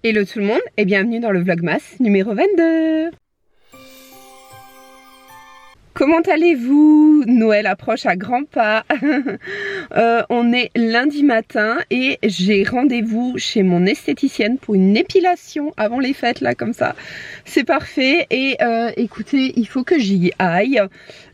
Hello tout le monde et bienvenue dans le Vlogmas numéro 22. Comment allez-vous? Noël approche à grands pas. On est lundi matin et j'ai rendez-vous chez mon esthéticienne pour une épilation avant les fêtes là comme ça. C'est parfait et écoutez, il faut que j'y aille.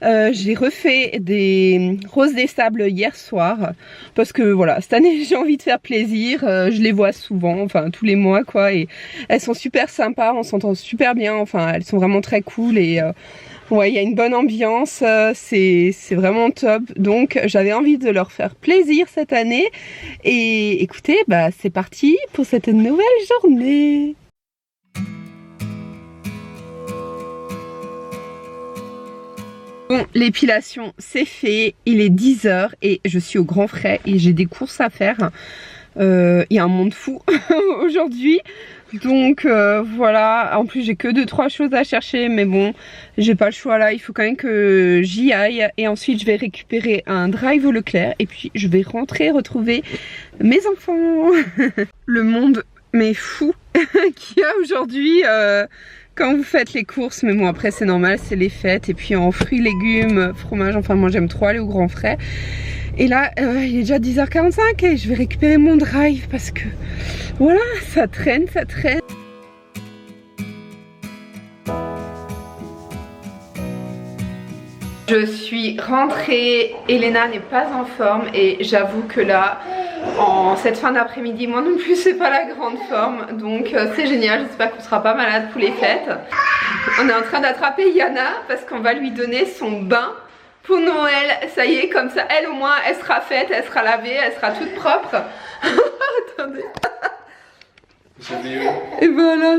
J'ai refait des roses des sables hier soir parce que voilà, cette année j'ai envie de faire plaisir. Je les vois souvent, enfin tous les mois quoi, et elles sont super sympas, on s'entend super bien, enfin elles sont vraiment très cool et ouais, il y a une bonne ambiance, c'est vraiment top. Donc j'avais envie de leur faire plaisir cette année. Et écoutez, bah c'est parti pour cette nouvelle journée. Bon, l'épilation c'est fait, il est 10 h et je suis au grand frais et j'ai des courses à faire. Il y a un monde fou aujourd'hui. Donc voilà, en plus j'ai que 2-3 choses à chercher, mais bon, j'ai pas le choix là, il faut quand même que j'y aille. Et ensuite je vais récupérer un drive au Leclerc et puis je vais rentrer retrouver mes enfants. Le monde mais fou qu'il y a aujourd'hui quand vous faites les courses, mais bon après c'est normal, c'est les fêtes. Et puis en fruits, légumes, fromage, enfin moi j'aime trop aller au grand frais. Et là, il est déjà 10 h 45 et je vais récupérer mon drive parce que voilà, ça traîne, ça traîne. Je suis rentrée, Elena n'est pas en forme et j'avoue que là, en cette fin d'après-midi, moi non plus c'est pas la grande forme. Donc c'est génial, j'espère qu'on sera pas malade pour les fêtes. On est en train d'attraper Yana parce qu'on va lui donner son bain pour Noël. Ça y est, comme ça elle au moins elle sera faite, elle sera lavée, elle sera toute propre. Attendez. Et voilà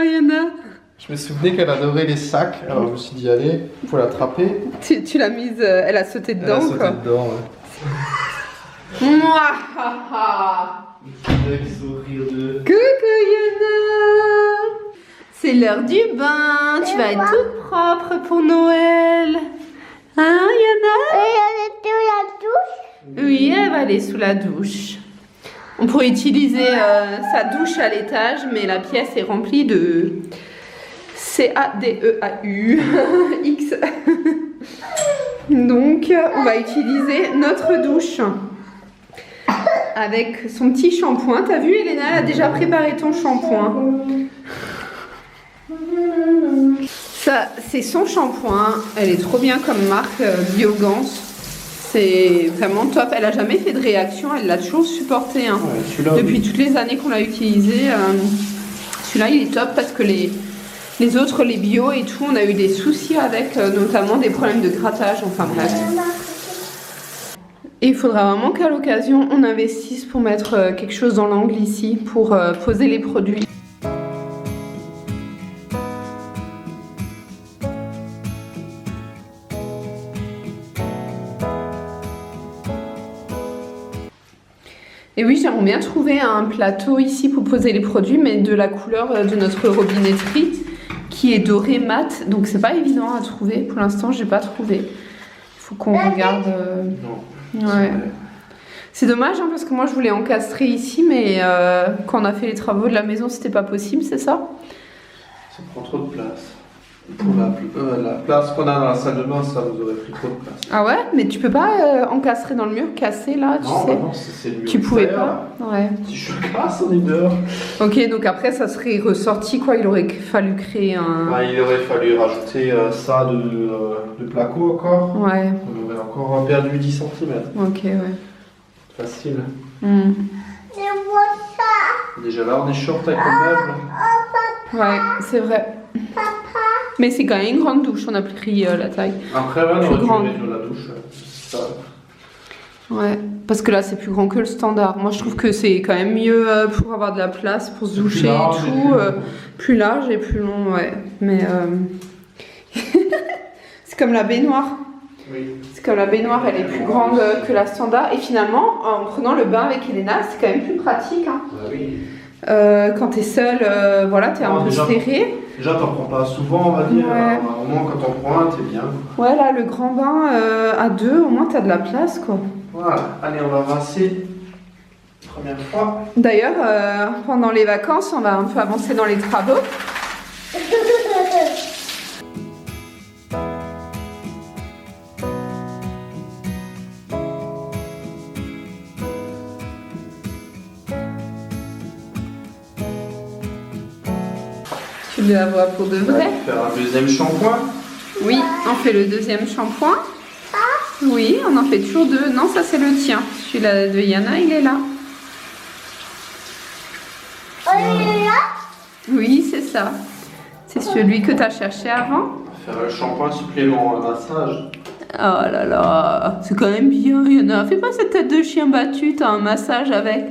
Yana. Je me souvenais qu'elle adorait les sacs, alors je me suis dit allez, faut l'attraper. Tu l'as mise, elle a sauté dedans ou quoi? Dedans, ouais. Mouah. Avec sourire de... Coucou Yana. C'est l'heure du bain, tu vas être toute propre pour Noël. Hein Yana? Elle est sous la douche. Oui, elle va aller sous la douche. On pourrait utiliser sa douche à l'étage, mais la pièce est remplie de CADEAU X. Donc on va utiliser notre douche avec son petit shampoing. T'as vu Elena, elle a déjà préparé ton shampoing. Ça c'est son shampoing. Elle est trop bien comme marque Biogans. C'est vraiment top. Elle a jamais fait de réaction, elle l'a toujours supporté hein. Ouais, depuis toutes les années qu'on l'a utilisé. Celui-là il est top parce que les autres, les bio et tout, on a eu des soucis avec, notamment des problèmes de grattage, enfin bref. Et il faudra vraiment qu'à l'occasion, on investisse pour mettre quelque chose dans l'angle ici, pour poser les produits. Et oui, j'aimerais bien trouver un plateau ici pour poser les produits, mais de la couleur de notre robinetterie, qui est doré mat, donc c'est pas évident à trouver. Pour l'instant, j'ai pas trouvé. Il faut qu'on regarde. Non. Ouais. C'est dommage hein, parce que moi je voulais encastrer ici, mais quand on a fait les travaux de la maison, c'était pas possible, c'est ça? Ça prend trop de place. Pour la place qu'on a dans la salle de bain, ça nous aurait pris trop de place. Ah ouais? Mais tu peux pas encastrer dans le mur, casser là, tu sais? Bah non, c'est le mur. Tu pouvais pas? Ouais. Si je casse, on est dehors. Ok, donc après ça serait ressorti quoi? Il aurait fallu créer un... Ouais, il aurait fallu rajouter ça de placo encore. Ouais. On aurait encore perdu 10 cm. Ok, ouais. Facile. Je vois ça. Déjà là, on est short avec le meuble. Ouais, c'est vrai. Mais c'est quand même une grande douche, on a pris la taille. Après, ouais, on aurait dû réduire la douche. Ça. Ouais, parce que là c'est plus grand que le standard. Moi je trouve que c'est quand même mieux pour avoir de la place, pour se doucher et tout. Plus large et plus long, ouais. Mais c'est comme la baignoire. Oui. C'est comme la baignoire, elle est plus grande que la standard. Et finalement, en prenant le bain avec Elena, c'est quand même plus pratique. Hein. Bah oui. Quand t'es seule, voilà, t'es un peu serré. Déjà, t'en prends pas souvent, on va dire. Ouais. Au moins, quand t'en prends un, t'es bien. Ouais, là, le grand bain à deux, au moins t'as de la place, quoi. Voilà. Allez, on va rincer première fois. D'ailleurs, pendant les vacances, on va un peu avancer dans les travaux. Tu la vois pour de vrai? On va faire un deuxième shampoing. Oui, on fait le deuxième shampoing. Oui, on en fait toujours deux. Non, ça c'est le tien. Celui-là de Yana, il est là. Oui, c'est ça. C'est celui que tu as cherché avant. On va faire le shampoing supplément massage. Oh là là, c'est quand même bien, Yana. Fais pas cette tête de chien battu, t'as un massage avec.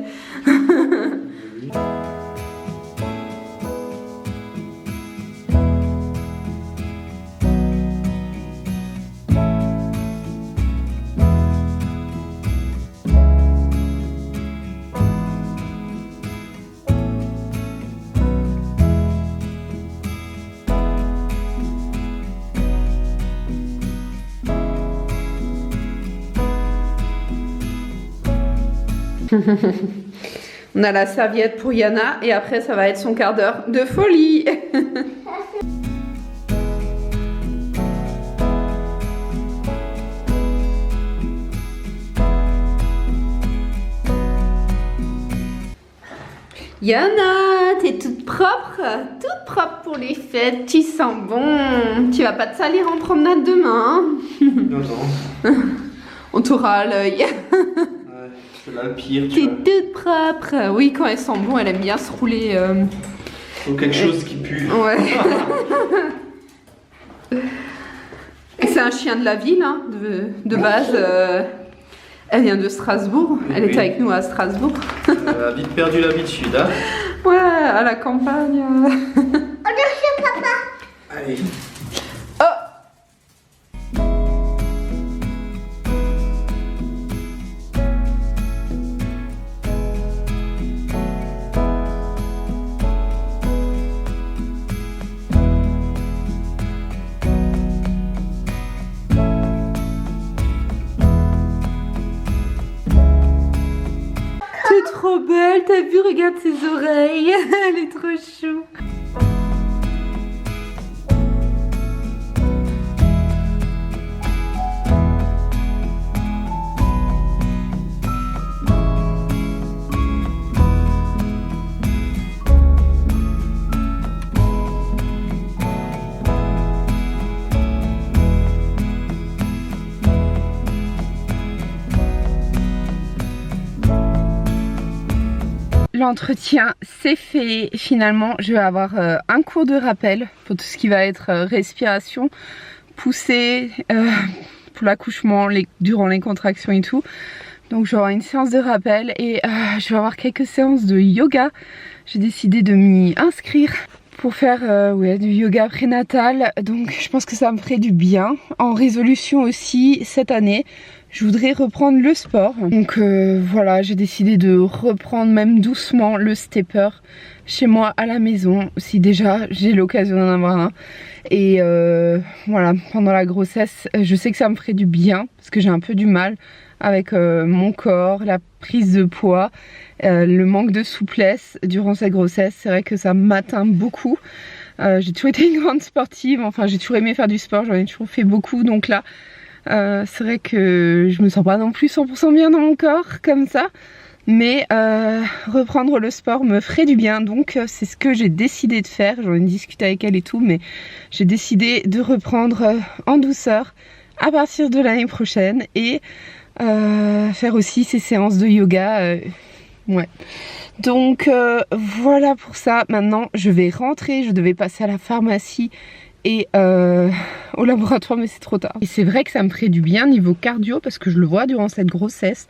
On a la serviette pour Yana et après ça va être son quart d'heure de folie. Yana, t'es toute propre pour les fêtes, tu sens bon. Tu vas pas te salir en promenade demain, hein? Non, non. On t'aura à l'œil. C'est là le pire. T'es toute propre. Oui, quand elle sent bon, elle aime bien se rouler. Ou quelque chose qui pue. Ouais. C'est un chien de la ville, hein, de base. Elle vient de Strasbourg. Elle était avec nous à Strasbourg. Elle a vite perdu l'habitude, hein? Ouais, à la campagne. Allez. Oh! Trop belle, t'as vu, regarde ses oreilles, elle est trop chou. L'entretien c'est fait. Finalement je vais avoir un cours de rappel pour tout ce qui va être respiration, poussée, pour l'accouchement, durant les contractions et tout. Donc j'aurai une séance de rappel et je vais avoir quelques séances de yoga. J'ai décidé de m'y inscrire pour faire ouais, du yoga prénatal. Donc je pense que ça me ferait du bien. En résolution aussi cette année, je voudrais reprendre le sport. Donc voilà, j'ai décidé de reprendre même doucement le stepper chez moi à la maison. Si déjà j'ai l'occasion d'en avoir un. Et voilà, pendant la grossesse, je sais que ça me ferait du bien parce que j'ai un peu du mal avec mon corps, la prise de poids, le manque de souplesse durant cette grossesse. C'est vrai que ça m'atteint beaucoup. J'ai toujours été une grande sportive, enfin j'ai toujours aimé faire du sport, j'en ai toujours fait beaucoup. Donc là, c'est vrai que je me sens pas non plus 100% bien dans mon corps comme ça. Mais reprendre le sport me ferait du bien, donc c'est ce que j'ai décidé de faire. J'en ai discuté avec elle et tout, mais j'ai décidé de reprendre en douceur à partir de l'année prochaine et faire aussi ces séances de yoga. Ouais. Donc voilà pour ça. Maintenant je vais rentrer, je devais passer à la pharmacie et au laboratoire, mais c'est trop tard. Et c'est vrai que ça me ferait du bien niveau cardio parce que je le vois durant cette grossesse.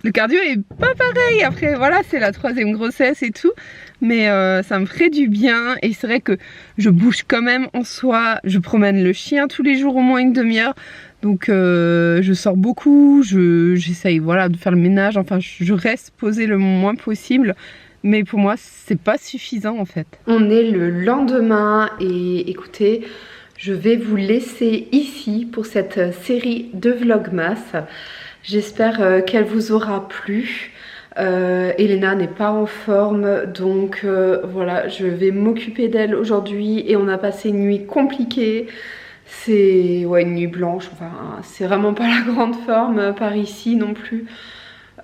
Le cardio est pas pareil, après voilà c'est la 3e grossesse et tout, mais ça me ferait du bien. Et c'est vrai que je bouge quand même en soi, je promène le chien tous les jours au moins une demi-heure, donc je sors beaucoup, j'essaye voilà, de faire le ménage, enfin je reste posée le moins possible. Mais pour moi c'est pas suffisant en fait. On est le lendemain et écoutez, je vais vous laisser ici pour cette série de vlogmas. J'espère qu'elle vous aura plu. Elena n'est pas en forme, donc voilà, je vais m'occuper d'elle aujourd'hui et on a passé une nuit compliquée. C'est ouais, une nuit blanche, enfin c'est vraiment pas la grande forme par ici non plus.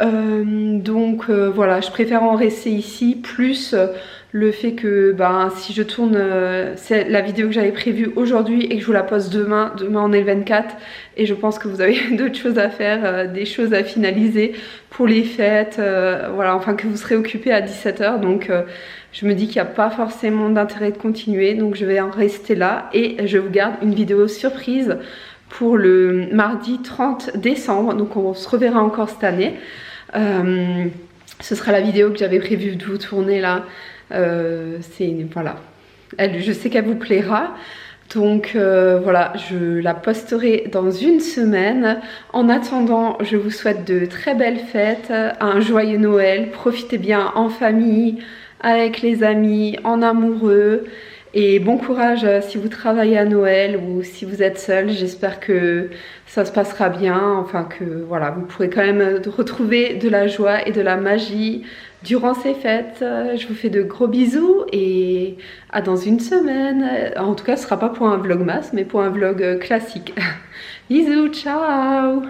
Donc voilà, je préfère en rester ici, plus le fait que ben, si je tourne c'est la vidéo que j'avais prévue aujourd'hui et que je vous la poste demain on est le 24 et je pense que vous avez d'autres choses à faire, des choses à finaliser pour les fêtes, voilà, enfin que vous serez occupé à 17 h, donc je me dis qu'il n'y a pas forcément d'intérêt de continuer, donc je vais en rester là et je vous garde une vidéo surprise pour le mardi 30 décembre, donc on se reverra encore cette année. Ce sera la vidéo que j'avais prévu de vous tourner là. Voilà, je sais qu'elle vous plaira, donc voilà, je la posterai dans une semaine. En attendant, je vous souhaite de très belles fêtes, un joyeux Noël, profitez bien en famille, avec les amis, en amoureux. Et bon courage si vous travaillez à Noël ou si vous êtes seul, j'espère que ça se passera bien, enfin que voilà, vous pourrez quand même retrouver de la joie et de la magie durant ces fêtes. Je vous fais de gros bisous et à dans une semaine. En tout cas, ce sera pas pour un vlogmas, mais pour un vlog classique. Bisous, ciao!